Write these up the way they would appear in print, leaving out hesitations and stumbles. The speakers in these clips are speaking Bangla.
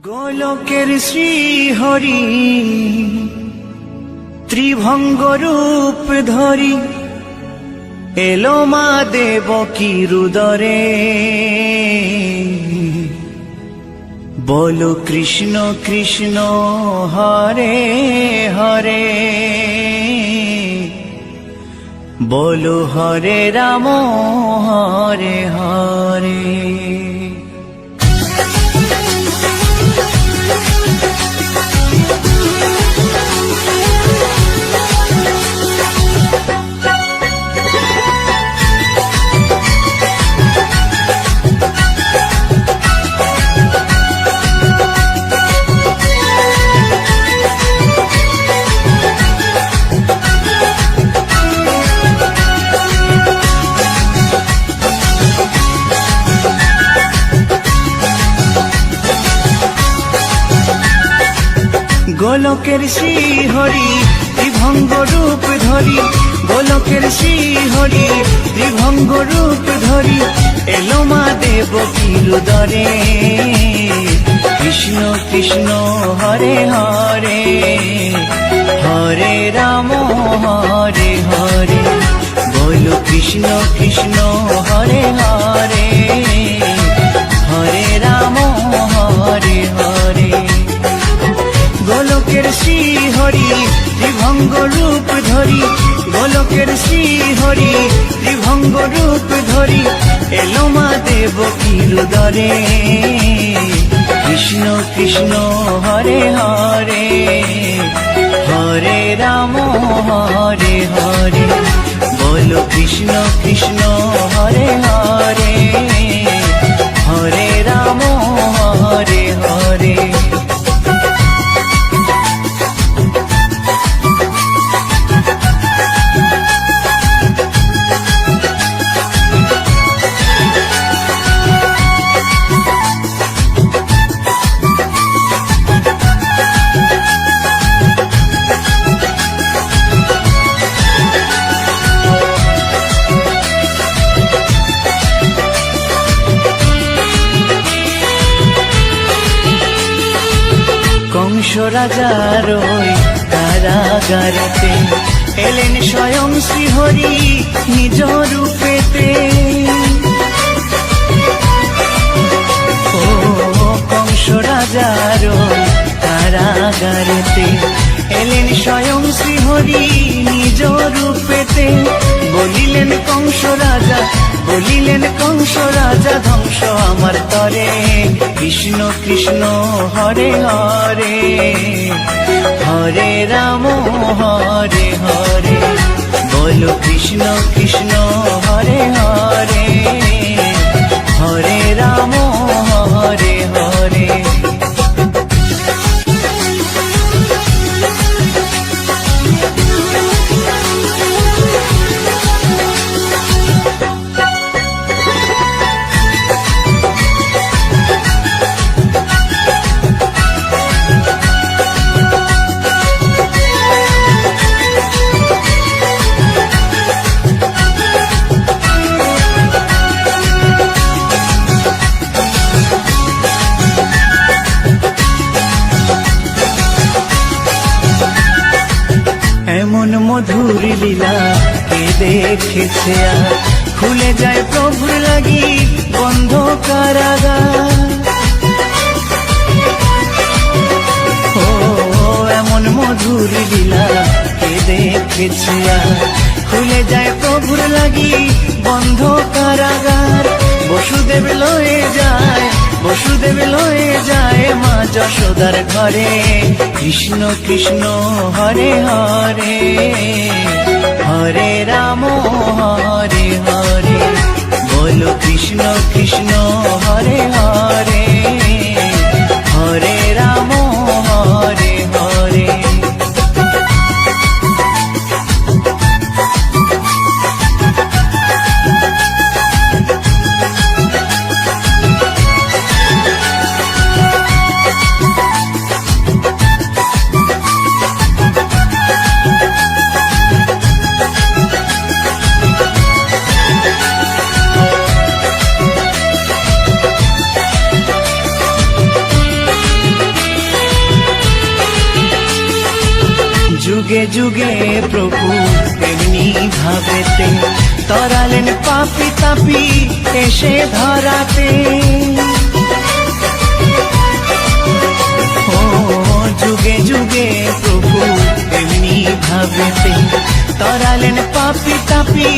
গোলকের শ্রীহরি ত্রিভঙ্গ রূপ ধরি এলো মা দেবকী রুদরে। বলো কৃষ্ণ কৃষ্ণ হরে হরে, বলো হরে রাম হরে হরে। গোলকের শ্রীহরি ত্রিভঙ্গ রূপ ধরি, গোলকের শ্রীহরি ত্রিভঙ্গ রূপ ধরি এলো মা দেবকী রুদরে। কৃষ্ণ কৃষ্ণ হরে হরে, হরে রাম হরে হরে। বলো কৃষ্ণ কৃষ্ণ হরে হরে, হরে রাম হরে হরে। গোলকের শ্রীহরি ত্রিভঙ্গ রূপ ধরি, গোলকের শ্রীহরি ত্রিভঙ্গ রূপ ধরি এলো মা দেবকী রুদরে। কৃষ্ণ কৃষ্ণ হরে হরে, হরে রাম হরে হরে। বলো কৃষ্ণ কৃষ্ণ হরে হরে, হরে রাম হরে হরে। কংস রাজার ওই কারাগারেতে এলেন স্বয়ং শ্রীহরি নিজ রূপেতে। ও কংস রাজার ওই কারাগারেতে এলেন স্বয়ং শ্রীহরি নিজ রূপেতে। বলিলেন কংস রাজা, বলিলেন কংস রাজা ধ্বংস আমার তরে। কৃষ্ণ কৃষ্ণ হরে হরে, হরে রাম হরে হরে। বলো কৃষ্ণ কৃষ্ণ হরে হরে, হরে রাম হরে হরে। এমন মধুর লীলা কে দেখেছে আর, খুলে যায় প্রভুর লাগি বন্ধ কারাগার। ও এমন মধুর লীলা কে দেখেছে আর, খুলে যায় প্রভুর লাগি বন্ধ কারাগার। বসুদেব লয়ে যায়, বসুদেব লয়ে যায় মা যশোদার ঘরে। কৃষ্ণ কৃষ্ণ হরে হরে, হরে রাম হরে হরে। বলো কৃষ্ণ কৃষ্ণ হরে হরে, হরে রাম হরে হরে। যুগে যুগে প্রভু এমনি ভাবেতে তরালেন পাপি তাপি এসে ধরাতে। ও যুগে যুগে প্রভু এমনি ভাবেতে তরালেন পাপি তাপি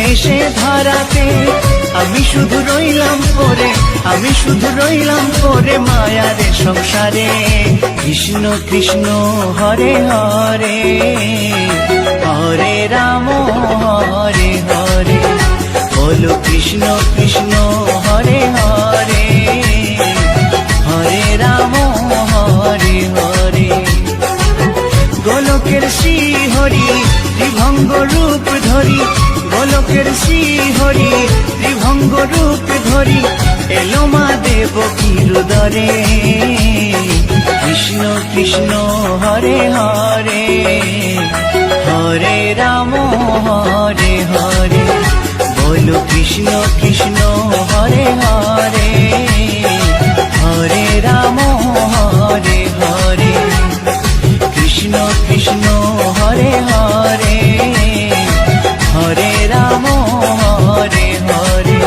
এসে ধরাতে। আমি শুধু রইলাম পরে, আমি শুধু রইলাম পরে মায়ারে সংসারে। কৃষ্ণ কৃষ্ণ হরে হরে, হরে রাম হরে হরে। বলো কৃষ্ণ কৃষ্ণ হরে হরে, হরে রাম হরে হরে। গোলকের শ্রী হরি ত্রিভঙ্গ রূপ ধরি, গোলকের শ্রী হরি ত্রিভঙ্গ রূপ ধরি এলো মা দেব কিরুদরে। কৃষ্ণ কৃষ্ণ হরে হরে, হরে রাম হরে হরে। বলো কৃষ্ণ কৃষ্ণ হরে হরে, হরে রাম হরে হরে। কৃষ্ণ কৃষ্ণ হরে হরে, হরে রাম হরে হরে।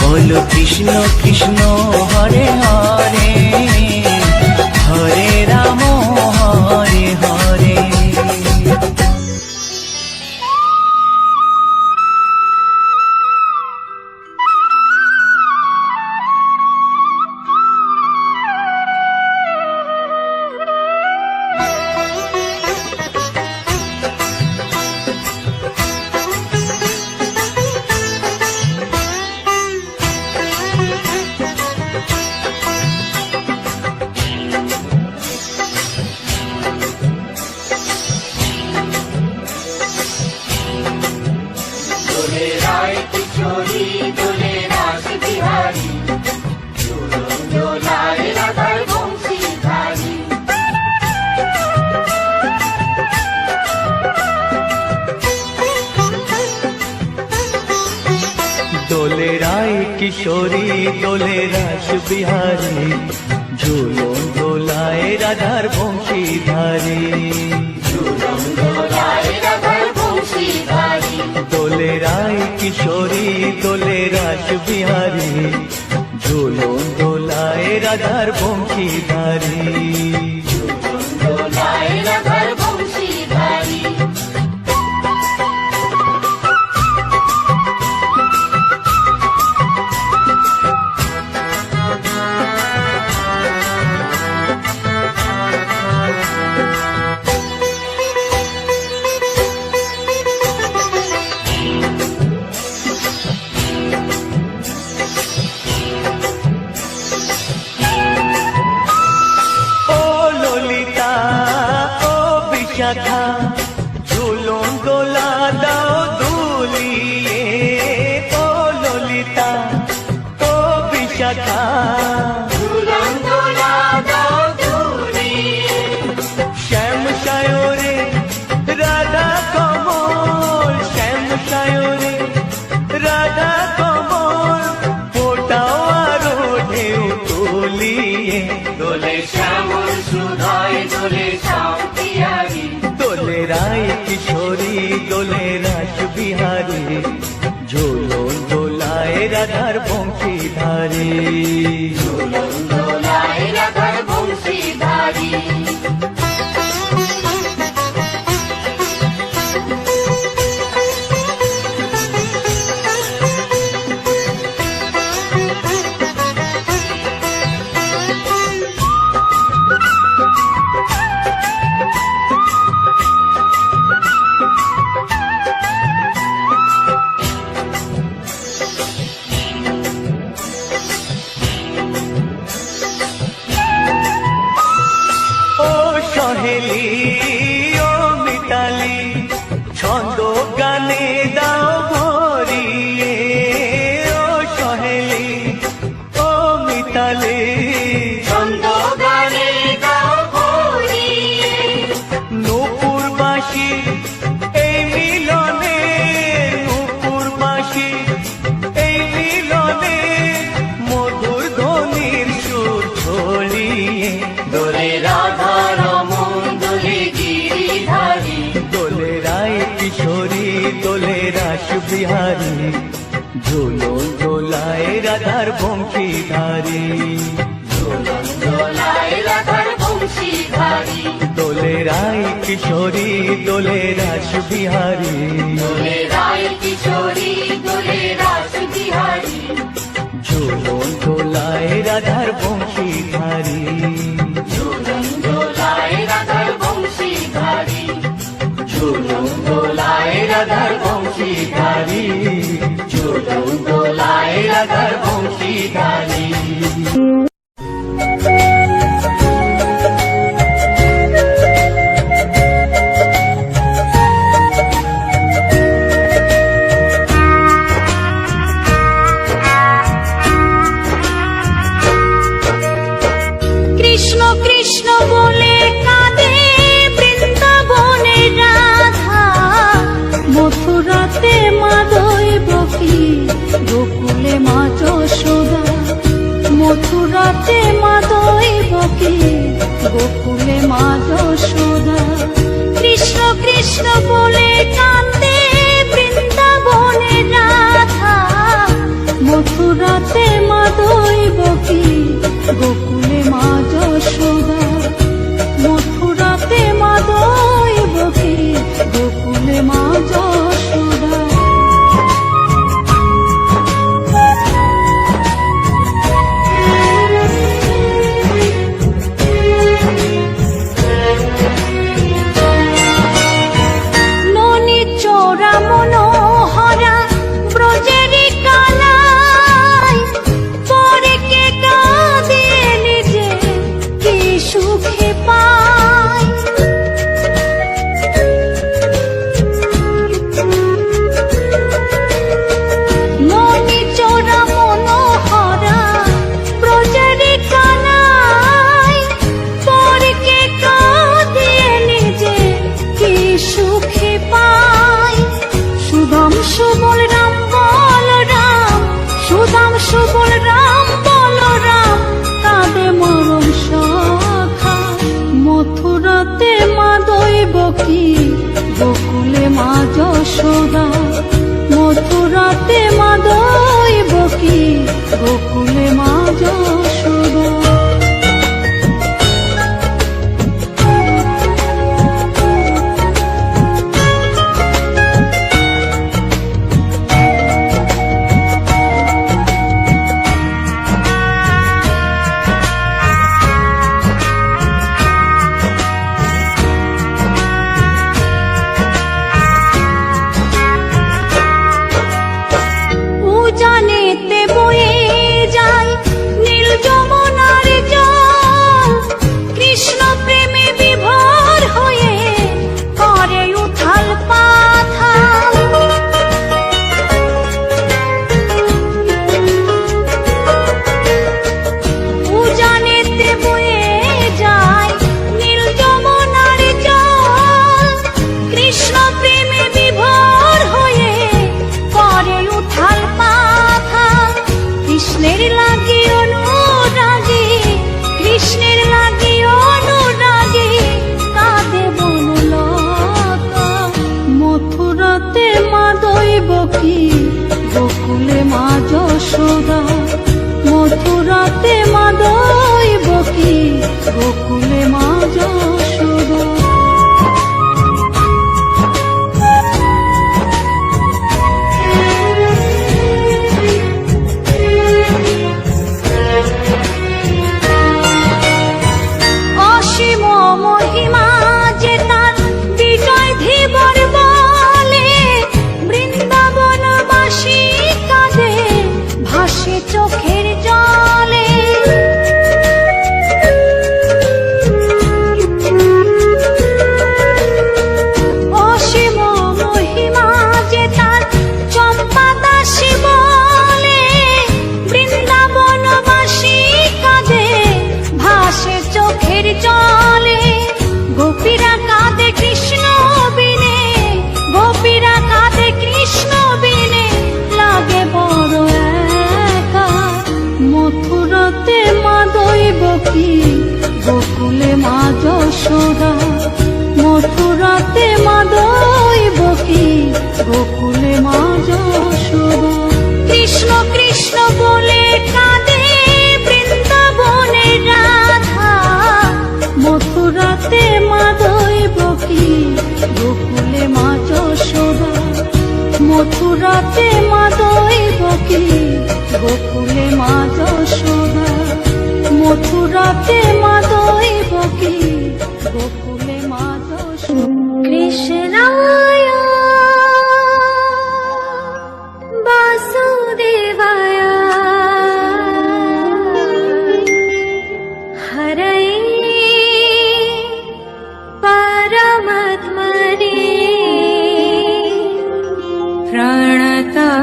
বলো কৃষ্ণ কৃষ্ণ হরে হরে, হরে রাম হরে হরে। দোলে রায় কিশোরী দোলে রাস বিহারী, ঝুলন দোলায় রাধার বংশীধারী। দোলে রায় কিশোরী দোলে রাস বিহারী, ঝুলন দোলায় রাধার বংশীধারী। বিশাখা ঝুলন দোলা দাও দুলিয়ে, ও ললিতা ও বিশাখা ঝুলন দোলা দাও দুলিয়ে। শ্যাম সায়রে রাধা কমল, শ্যাম সায়রে রাধা কমল, ফোটাও আরো ঢেউ তুলিয়ে। দোলে শ্যামল সুধায় দোলে শান্তিয়ারি, দোলে রায় কিশোরী দোলে রাস বিহারী, ঝুলন দোলায় রাধার বংশীধারী। ঝুলন দোলায় রাধার বংশীধারী। বিহারী ঝুলন দোলায় রাধার বংশীধারী দোলায় রাধার বংশীধারী দোলে রায় কিশোরী দোলে রাস বিহারী দোলে রায় কিশোরী দোলে রাস বিহারী ঝুলন দোলায় রাধার বংশীধারী দোলায় রাধার বংশীধারী ঝুলন দোলায় রাধার বংশীধারী ঝুলন দোলায় রাধার বংশীধারী কৃষ্ণ কৃষ্ণ বলে কাঁদে বৃন্দাবনে রাধা মথুরাতে মা দৈবকী গোকুলে মা যশোদা মথুরাতে মা দৈবকী গোকুলে মা যশোদা কৃষ্ণ কৃষ্ণ বলে কাঁদে বৃন্দাবনে রাধা মথুরাতে মা দৈবকী গোকুলে মা যশোদা মথুরাতে মা দৈবকী গোকুলে মা যশোদা ননি চোরা মনোহরা ব্রজেরি কালাই পরে কে কাঁদিয়ে নিজে কি সুখে পায় ননি চোরা মনোহরা ব্রজেরি কালাই পরে কে কাঁদিয়ে নিজে কি সুখে পায় সুদাম সুবল রাম বলরাম সুদাম সুবল রাম বলরাম কাঁদে মরম সখা মথুরাতে মা দৈবকী গোকুলে মা যশোদা মথুরাতে মা দৈবকী গোকুলে মা যশোদা উজানেতে বয়ে যায় নীল যমুনার জল কৃষ্ণ প্রেমে বিভোর হয়ে করে উথাল পাথাল উজানেতে বয়ে যায় নীল যমুনার জল কৃষ্ণ প্রেমে বিভোর হয়ে করে উথাল পাথাল কৃষ্ণের লাগি অনুরাগী কৃষ্ণের লাগি অনুরাগী কাঁদে বনলতা মথুরাতে মা দৈবকী গোকুলে মা যশোদা মথুরাতে মা দৈবকী গোকুলে মা যশোদা অসীম মহিমা যে তার বিজয় ধীবর বলে বৃন্দাবনবাসী কাঁদে ভাসে চোখের জলে অসীম মহিমা যে তার চম্পা দাসী বলে বৃন্দাবনবাসী কাঁদে ভাসে চোখের জলে গোপীরা কাঁদে কৃষ্ণ বিনে গোপীরা কাঁদে কৃষ্ণ বিনে লাগে বড় একা মথুরাতে মা দৈবকী গোকুলে মা যশোদা মথুরাতে মা দৈবকী গোকুলে মা যশোদা কৃষ্ণ কৃষ্ণ বলে কাঁদে বৃন্দাবনের রাধা, মথুরাতে মা দৈবকী, গোকুলে মা যশোদা। মথুরাতে মা দৈবকী, গোকুলে মা যশোদা। মথুরাতে মা দৈবকী, গোকুলে মা যশোদা। কৃষ্ণায় বাসুদেবায় হরয়ে পরমাত্মনে প্রণতাৎ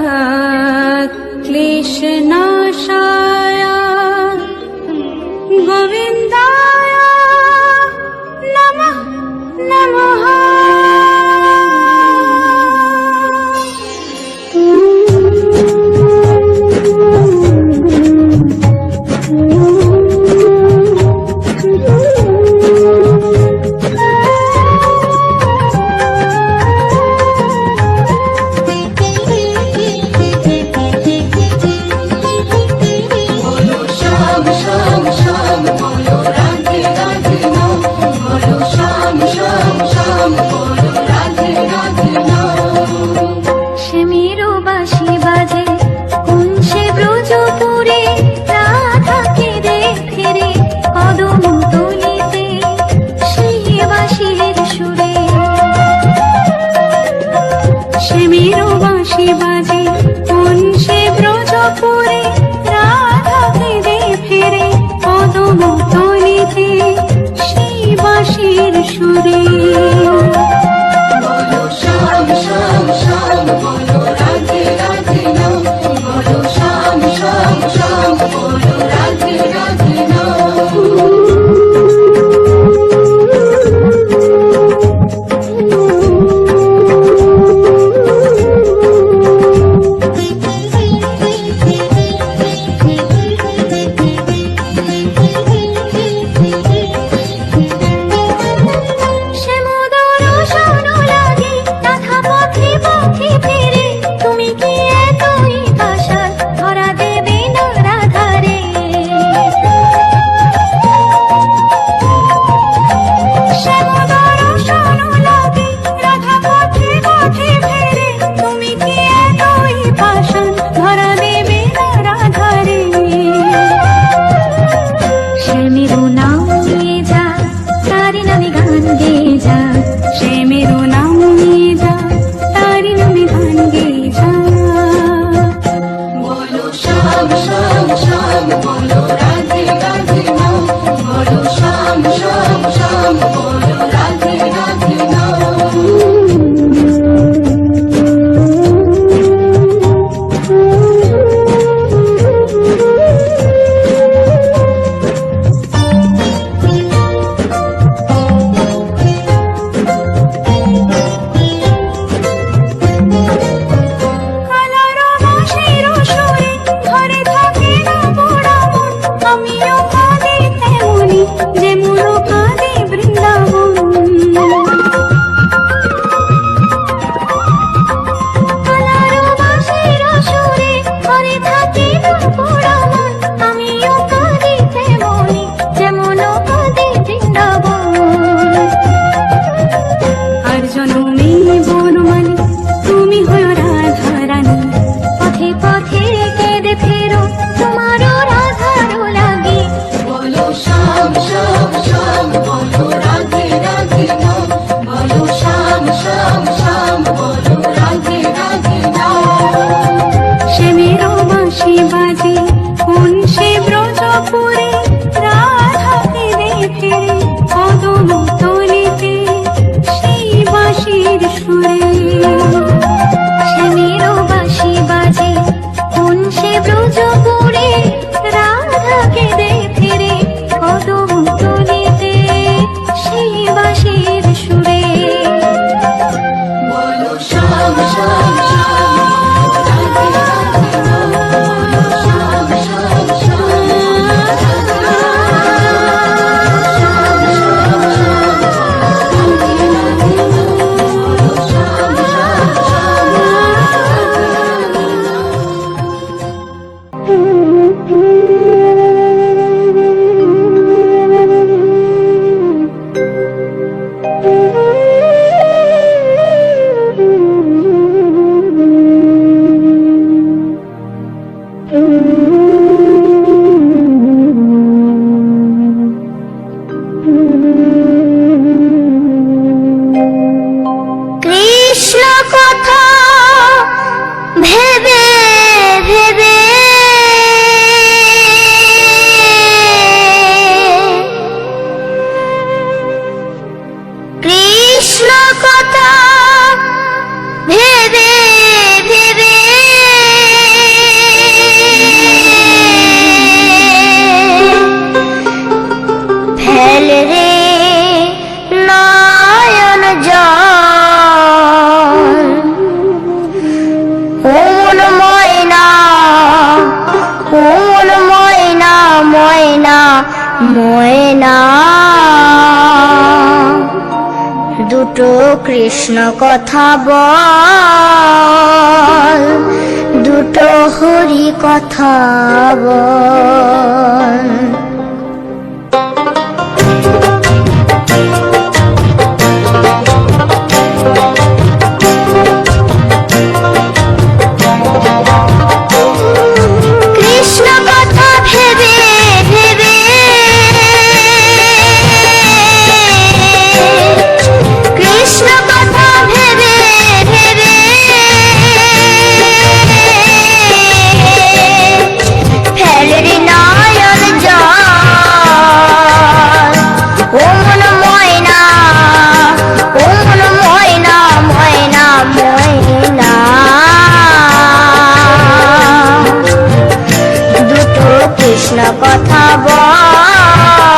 ক্লেশনাশায় গোবিন্দায় নমঃ নমঃ। ব্রজপুরে রাধাকে দেখে রে কদম তলিতে ময়না দুটো কৃষ্ণ কথা বল, দুটো হরি কথা বল। কৃষ্ণ কথা ভেবে ভেবে, কৃষ্ণ কথা ভেবে ভেবে ফেলেরি নয়ন জল। ও মন ময়না, ও মন ময়না, ময়না ময়না দুটো কৃষ্ণ কথা বল,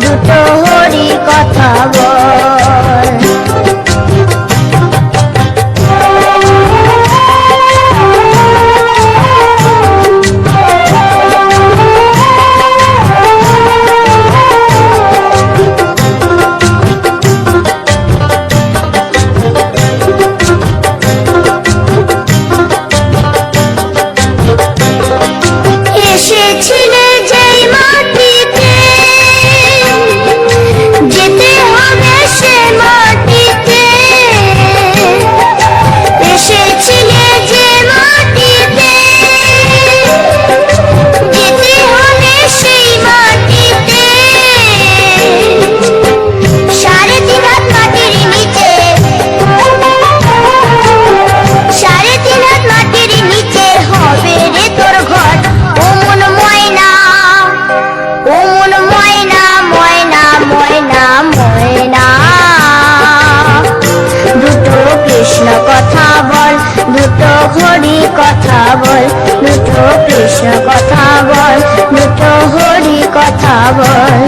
দুটো হরি কথা বল। এসেছিলে যেই মাটিতে, যেতে হবে সে মাটিতে। এসেছিলে যে মাটিতে, যেতে হবে সেই মাটিতে। 3.5 হাত মাটির নিচে, 3.5 হাত মাটির নিচে হবে রে তোর ঘর। ও মন ময়না, ও মন ময়না, ময়না ময়না ময়না দুটো কৃষ্ণ কথা বল, দুটো হরি কথা বল, দুটো কৃষ্ণ কথা বল, দুটো হরি কথা বল।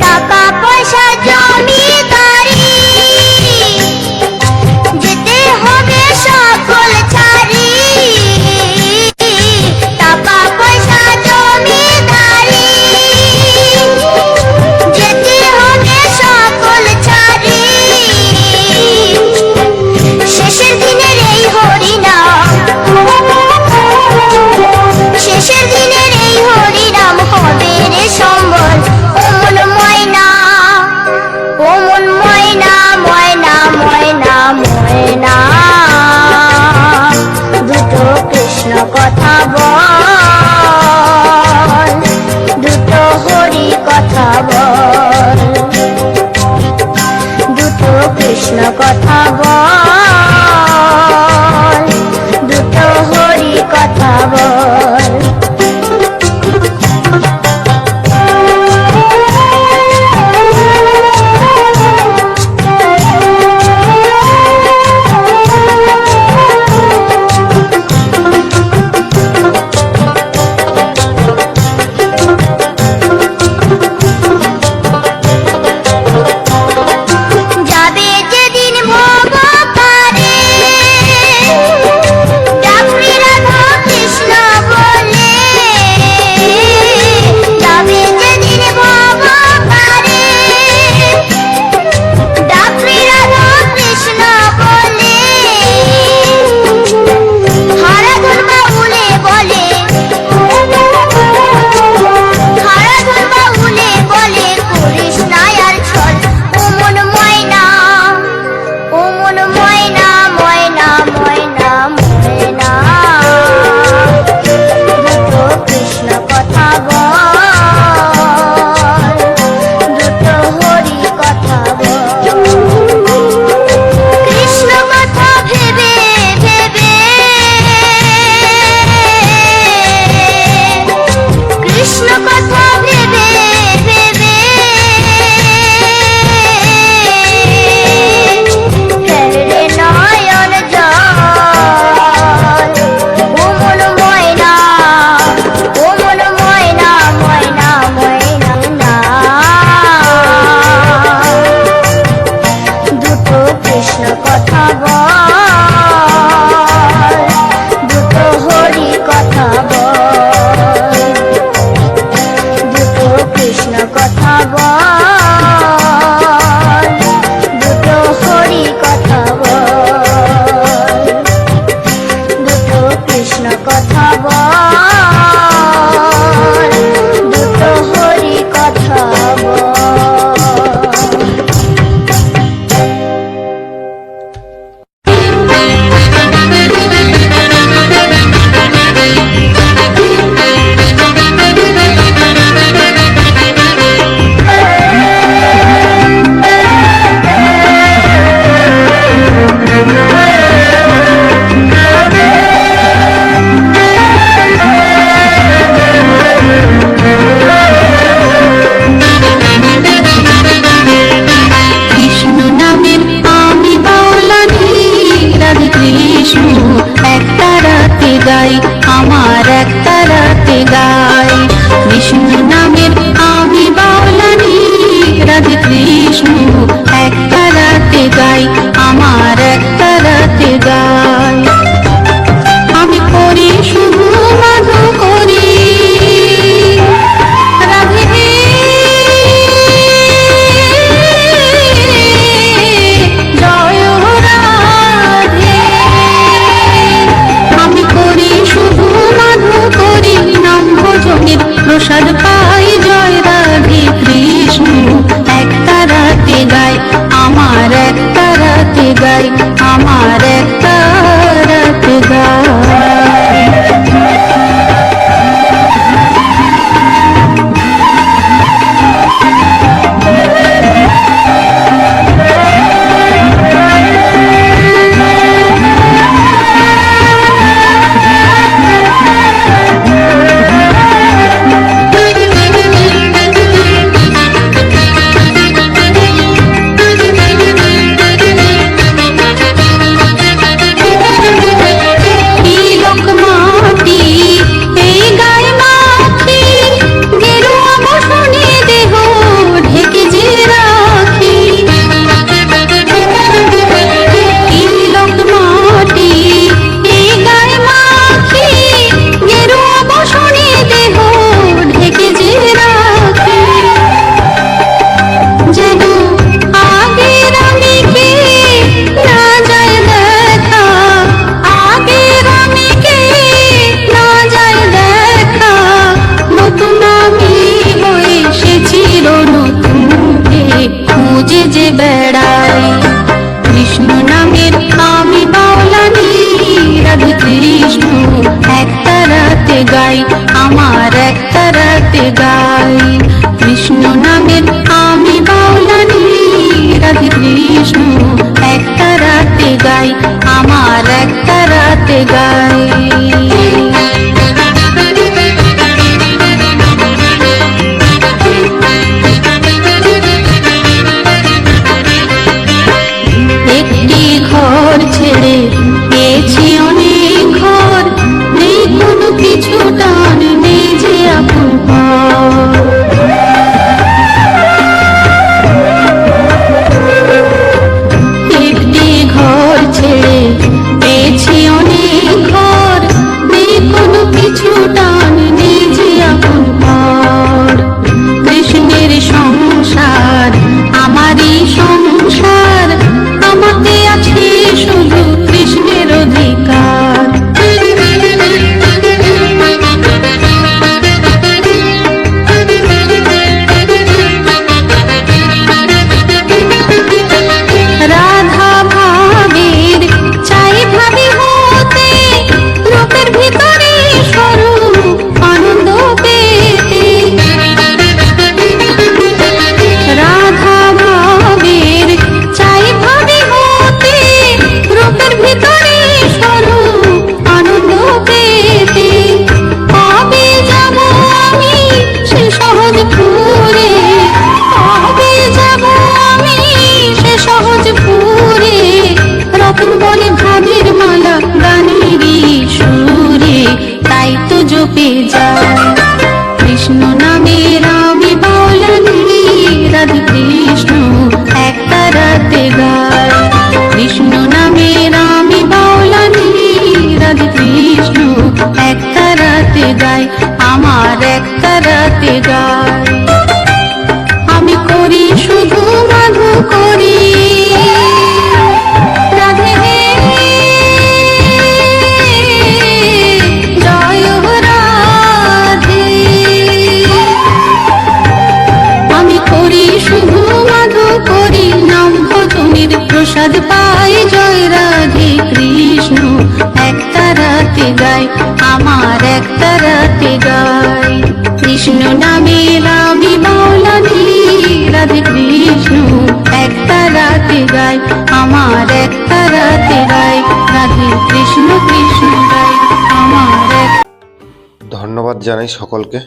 টাকা পয়সা জমিদারি, যেতে হবে সকল ছাড়ি। বল, দুটো হরি কথা বল। গাই আমার একটা রাতে গাই, বিষ্ণু নামের আমি বাউলানি, রাধে কৃষ্ণ একটা রাতে গাই, আমার একটা রাতে গাই। আমি করি শুধু মাধু করি, রাধে জয় রাধে। আমি করি শুধু মাধু করি, নাম ভজনের প্রসাদ পাই, জয় রাধে কৃষ্ণ একটা রাতে গাই, আমার একটা রাতে গাই, আমার একটা রাতে গাই। গাই আমার একটা রাতে গাই, কৃষ্ণ নামের আমি বাউলানি, রাধে কৃষ্ণ একটা রাতে গাই, আমার একটা রাতে গাই। একটি ঘর ছেড়ে পেয়েছি অনেক ঘর, নেই কোনো কিছু টান, নেই যে আপন পর। একটি ঘর ছেড়ে পেয়েছি অনেক ঘর, নেই কোনো কিছু টান, নেই যে আপন পর। কৃষ্ণের সংসার আমারই সংসার, আমাকে আছে শুধু কৃষ্ণের অধিকার। রাধা ভাবের চাই ভাবি হতে, লোকের ভিতরে স্বরূপ আনন্দ পেতে। রাধা ভাবের চাই ভাবি হতে, লোকের ভিতরে স্বরূপ আনন্দ পেতে। কবে যাব আমি সে সহজপুরে, কবে যাব আমি সে সহজপুরে, রতন বলে ভাবের মালা গানেরই সুরে, তাই তো জপে যায় কৃষ্ণ নামের আমি বাউলানি, রাধে কৃষ্ণ একটা রাতে গাই, কৃষ্ণ নামের আমি বাউলানি, রাধে কৃষ্ণ একটা রাতে গাই, আমার একটা রাতে গাই। আমি করি শুধু মাধু করি, রাধে জয় প্রসাদ পাই জয় রাধে কৃষ্ণ একটা রাতে গাই আমার একটা রাতে গাই কৃষ্ণ নামে রাবি বাউলানি রাধে কৃষ্ণ একটা রাতে গাই আমার একটা রাতে গাই রাধে কৃষ্ণ কৃষ্ণ গাই আমার ধন্যবাদ জানাই সকলকে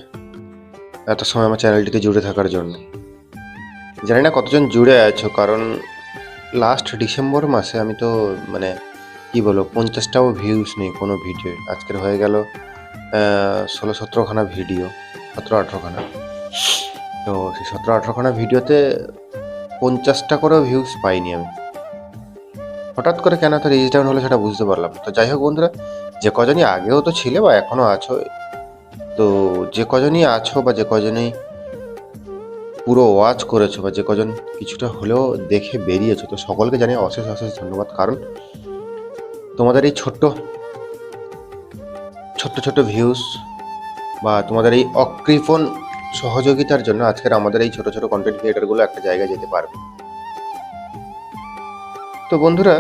এত সময় আমার চ্যানেলটিতে জুড়ে থাকার জন্য। জানি না কতজন জুড়ে আছো, কারণ লাস্ট ডিসেম্বর মাসে আমি তো মানে কি বলবো 50টাও ভিউজ নেই কোনো ভিডিও। আজকের হয়ে গেল 16-17খানা ভিডিও, 17-18খানা। তো সেই 17-18খানা ভিডিওতে 50টা করেও ভিউজ পাইনি আমি। হঠাৎ করে কেন তো রিচ ডাউন হলো সেটা বুঝতে পারলাম। তো যাই হোক বন্ধুরা, যে কজনই আগেও তো ছিলে বা এখনও আছো, তো যে কজনই আছো বা যে কজনই পুরো ওয়াচ করেছো বা যে কজন কিছুটা হলেও দেখে বেরিয়েছো, তো সকলকে জানিয়ে অশেষ অশেষ ধন্যবাদ। কারণ তোমাদের এই ছোট্ট ছোট্ট ভিউজ বা তোমাদের এই অকৃপণ সহযোগিতার জন্য আজকের আমাদের এই ছোট ছোট কন্টেন্ট ক্রিয়েটারগুলো একটা জায়গায় যেতে পারবে। তো বন্ধুরা,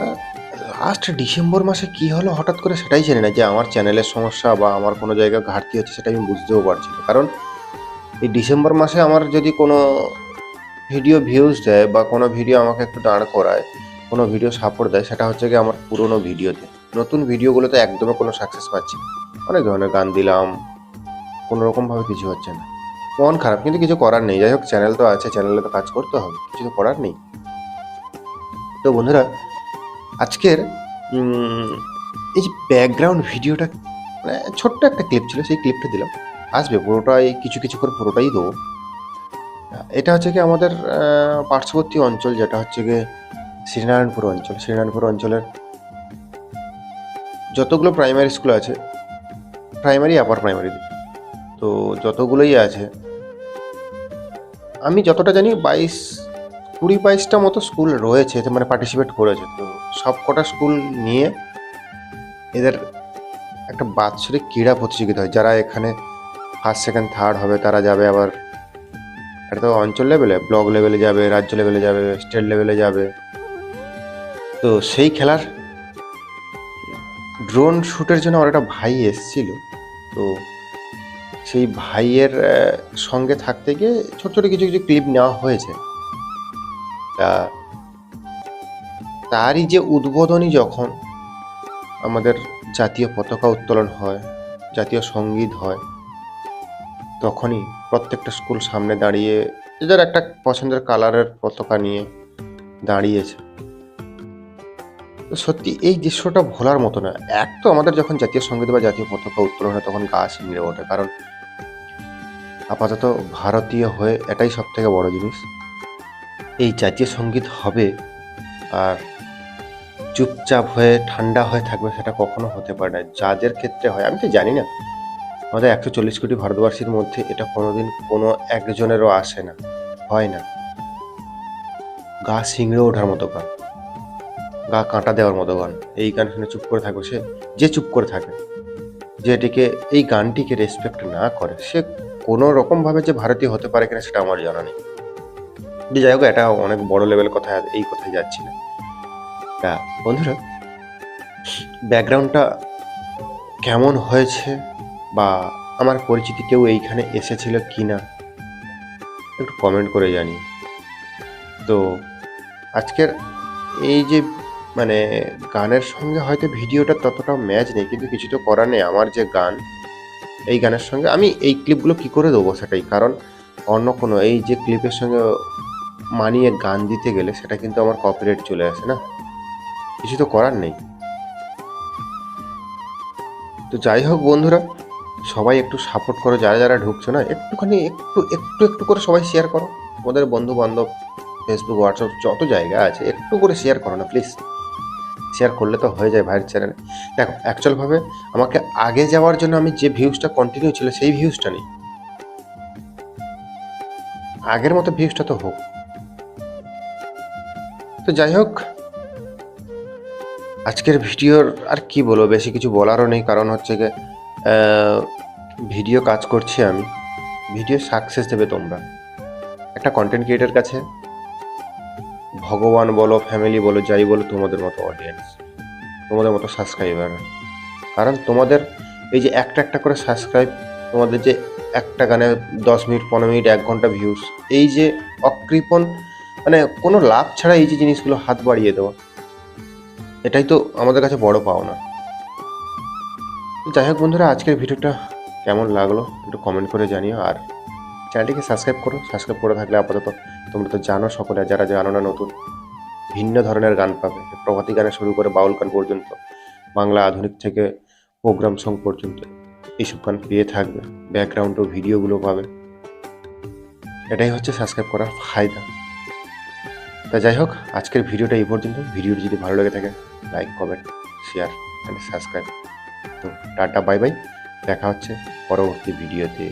লাস্ট ডিসেম্বর মাসে কি হলো হঠাৎ করে সেটাই জানি না, যে আমার চ্যানেলের সমস্যা বা আমার কোনো জায়গায় ঘাটতি হচ্ছে সেটা আমি বুঝতেও পারছি না। কারণ এই ডিসেম্বর মাসে আমার যদি কোনো ভিডিও ভিউজ দেয় বা কোনো ভিডিও আমাকে একটু দাঁড় করায়, কোনো ভিডিও সাপোর্ট দেয়, সেটা হচ্ছে কি আমার পুরনো ভিডিওতে। নতুন ভিডিওগুলোতে একদমই কোনো সাকসেস পাচ্ছি না। অনেক ধরনের গান দিলাম, কোনো রকমভাবে কিছু হচ্ছে না, মন খারাপ, কিন্তু কিছু করার নেই। যাই হোক, চ্যানেল তো আছে, চ্যানেলে তো কাজ করতে হবে, কিছু তো করার নেই। তো বন্ধুরা, আজকের এই যে ব্যাকগ্রাউন্ড ভিডিওটা, মানে ছোট্ট একটা ক্লিপ ছিল, সেই ক্লিপটা দিলাম। আসবে পুরোটাই, কিছু কিছু করে পুরোটাই দেবো। এটা হচ্ছে কি আমাদের পার্শ্ববর্তী অঞ্চল, যেটা হচ্ছে গিয়ে শ্রীনারায়ণপুর অঞ্চল। শ্রীনারায়ণপুর অঞ্চলের যতগুলো প্রাইমারি স্কুল আছে, প্রাইমারি আপার প্রাইমারি, তো যতগুলোই আছে, আমি যতটা জানি 20-22টা মতো স্কুল রয়েছে, মানে পার্টিসিপেট করেছে। তো সব কটা স্কুল নিয়ে এদের একটা বাৎসরিক ক্রীড়া প্রতিযোগিতা হয়। যারা এখানে ফার্স্ট সেকেন্ড থার্ড হবে তারা যাবে আবার, এটা তো অঞ্চল লেভেলে, ব্লক লেভেলে যাবে, রাজ্য লেভেলে যাবে, স্টেট লেভেলে যাবে। তো সেই খেলার ড্রোন শ্যুটের জন্য আমার একটা ভাই এসেছিল। তো সেই ভাইয়ের সঙ্গে থাকতে গিয়ে ছোট ছোট কিছু কিছু ক্লিপ নেওয়া হয়েছে। তা তারই যে উদ্বোধনী, যখন আমাদের জাতীয় পতাকা উত্তোলন হয়, জাতীয় সঙ্গীত হয়, তখনই প্রত্যেকটা স্কুল সামনে দাঁড়িয়ে যাদের একটা পছন্দের কালারের পতাকা নিয়ে দাঁড়িয়েছে। তো সত্যি এই দৃশ্যটা ভোলার মতো না। এক তো আমাদের যখন জাতীয় সঙ্গীত বা জাতীয় পতাকা উত্তোলন হয় তখন গা শিংড়ে ওঠে, কারণ আপাতত ভারতীয় হয়ে এটাই সব থেকে বড় জিনিস। এই জাতীয় সঙ্গীত হবে আর চুপচাপ হয়ে ঠান্ডা হয়ে থাকবে, সেটা কখনো হতে পারে না। যাদের ক্ষেত্রে হয়, আমি তো জানি না, আমাদের 140 কোটি ভারতবাসীর মধ্যে এটা কোনোদিন কোনো একজনেরও আসে না, হয় না। গা শিংড়ে ওঠার মতো গান, গা কাঁটা দেওয়ার মতো গান। এই গান শুনে চুপ করে থাকবে সে, যে চুপ করে থাকে, যেটিকে এই গানটিকে রেসপেক্ট না করে, সে কোনো রকমভাবে যে ভারতীয় হতে পারে কিনা সেটা আমার জানা নেই। যাই হোক, এটা অনেক বড় লেভেল কথা, এই কথায় যাচ্ছি না। তা বন্ধুরা, ব্যাকগ্রাউন্ডটা কেমন হয়েছে বা আমার পরিচিতি কেউ এইখানে এসেছিল কি না একটু কমেন্ট করে জানি। তো আজকের এই যে মানে গানের সঙ্গে হয়তো ভিডিওটা ততটাও ম্যাচ নেই, কিন্তু কিছু তো করার নেই। আমার যে গান, এই গানের সঙ্গে আমি এই ক্লিপগুলো কী করে দেবো সেটাই, কারণ অন্য কোনো এই যে ক্লিপের সঙ্গে মানিয়ে গান দিতে গেলে সেটা কিন্তু আমার কপিরাইট চলে আসে না, কিছু তো করার নেই। তো যাই হোক বন্ধুরা, সবাই একটু সাপোর্ট করো, যারা যারা ঢুকছো না, একটুখানি একটু একটু একটু করে সবাই শেয়ার করো। তোমাদের বন্ধু বান্ধব, ফেসবুক, হোয়াটসঅ্যাপ যত জায়গা আছে, একটু করে শেয়ার করো না প্লিজ। শেয়ার করলে তো হয়ে যায় ভাইয়ের চ্যানেলে। দেখো, অ্যাকচুয়ালভাবে আমাকে আগে যাওয়ার জন্য আমি যে ভিউজটা কন্টিনিউ ছিল সেই ভিউজটা নেই, আগের মতো ভিউজটা তো হোক। তো যাই হোক, আজকের ভিডিওর আর কি বলবো, বেশি কিছু বলারও নেই। কারণ হচ্ছে গিয়ে ভিডিও কাজ করছি আমি, ভিডিও সাকসেস দেবে তোমরা। একটা কন্টেন্ট ক্রিয়েটার কাছে ভগবান বলো, ফ্যামিলি বলো, যাই বলো, তোমাদের মতো অডিয়েন্স, তোমাদের মতো সাবস্ক্রাইবার। কারণ তোমাদের এই যে একটা একটা করে সাবস্ক্রাইব, তোমাদের যে একটা গানে 10 মিনিট, 15 মিনিট, 1 ঘন্টা ভিউজ, এই যে অকৃপণ মানে কোনো লাভ ছাড়া এই যে জিনিসগুলো হাত বাড়িয়ে দেওয়া, এটাই তো আমাদের কাছে বড় পাওনা। যাই হোক বন্ধুরা, আজকের ভিডিওটা কেমন লাগলো একটু কমেন্ট করে জানিও। আর চ্যানেলটিকে সাবস্ক্রাইব করো। সাবস্ক্রাইব করে থাকলে আপাতত তোমরা তো জানো সকলে, যারা জানো না নতুন ভিন্ন ধরনের গান পাবে, প্রভাতী গানে শুরু করে বাউল গান পর্যন্ত, বাংলা আধুনিক থেকে প্রোগ্রাম সং পর্যন্ত এইসব গান পেয়ে থাকবে। ব্যাকগ্রাউন্ড ও ভিডিওগুলো পাবে। এটাই হচ্ছে সাবস্ক্রাইব করার ফায়দা। তা যাই হোক, আজকের ভিডিওটা এই পর্যন্ত। ভিডিওটি যদি ভালো লেগে থাকে like, comment, share and subscribe. তো টাটা, বাই বাই, দেখা হচ্ছে পরবর্তী ভিডিওতে।